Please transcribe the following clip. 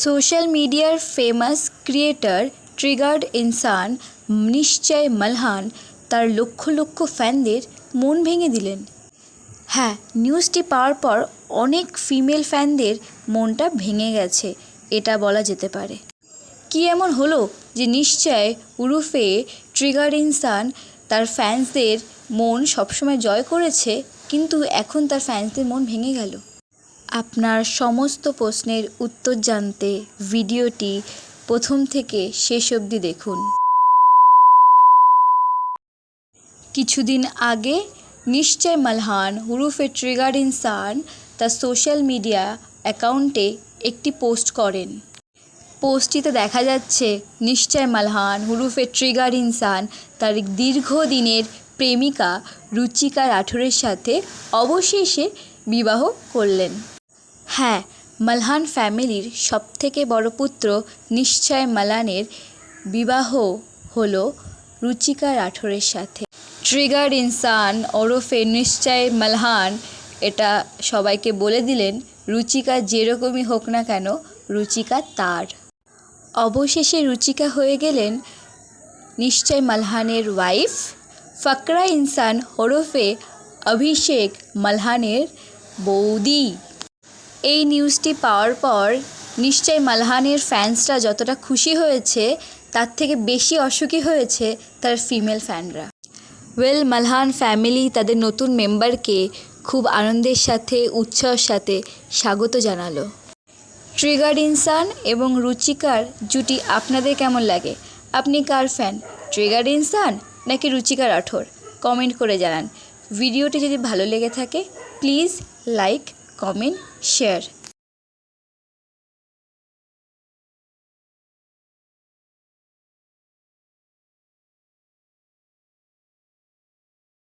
Social মিডিয়ার famous creator triggered ইনসান নিশ্চয় মালহান তার লক্ষ লক্ষ ফ্যানদের মন ভেঙে দিলেন। হ্যাঁ, নিউজটি পাওয়ার পর অনেক ফিমেল ফ্যানদের মনটা ভেঙে গেছে, এটা বলা যেতে পারে। কি এমন হলো যে নিশ্চয় উরুফে ট্রিগার্ড ইনসান তার ফ্যান্সদের মন সবসময় জয় করেছে, কিন্তু এখন তার ফ্যান্সদের মন ভেঙে গেল? আপনার সমস্ত প্রশ্নের উত্তর জানতে ভিডিওটি প্রথম থেকে শেষ অবধি দেখুন। কিছুদিন আগে নিশ্চয় মালহান উরুফে ট্রিগার্ড ইনসান তার সোশ্যাল মিডিয়া অ্যাকাউন্টে একটি পোস্ট করেন। পোস্টটিতে দেখা যাচ্ছে নিশ্চয় মালহান উরুফে ট্রিগার্ড ইনসান তার দীর্ঘদিনের প্রেমিকা রুচিকা রাঠোরের সাথে অবশেষে বিবাহ করলেন। হ্যাঁ, মালহান ফ্যামিলির সবথেকে বড় পুত্র নিশ্চয় মালানের বিবাহ হলো রুচিকা রাঠোরের সাথে। ট্রিগার্ড ইনসান ওরফে নিশ্চয় মালহান এটা সবাইকে বলে দিলেন, রুচিকা যেরকমই হোক না কেন রুচিকা তার। অবশেষে রুচিকা হয়ে গেলেন নিশ্চয় মালহানের ওয়াইফ। ফকরা ইনসান ওরফে অভিষেক মালহানের বৌদি। এই নিউজটি পাওয়ার পর নিশ্চয় মালহানের ফ্যান্সরা যতটা খুশি হয়েছে তার থেকে বেশি অসুখী হয়েছে তার ফিমেল ফ্যানরা। মালহান ফ্যামিলি তাদের নতুন মেম্বারকে খুব আনন্দের সাথে উৎসাহের সাথে স্বাগত জানালো। ট্রিগার্ড ইনসান এবং রুচিকার জুটি আপনাদের কেমন লাগে? আপনি কার ফ্যান, ট্রিগার্ড ইনসান নাকি রুচিকা রাঠোর? কমেন্ট করে জানান। ভিডিওটি যদি ভালো লেগে থাকে প্লিজ লাইক, কমেন্ট, শেয়ার।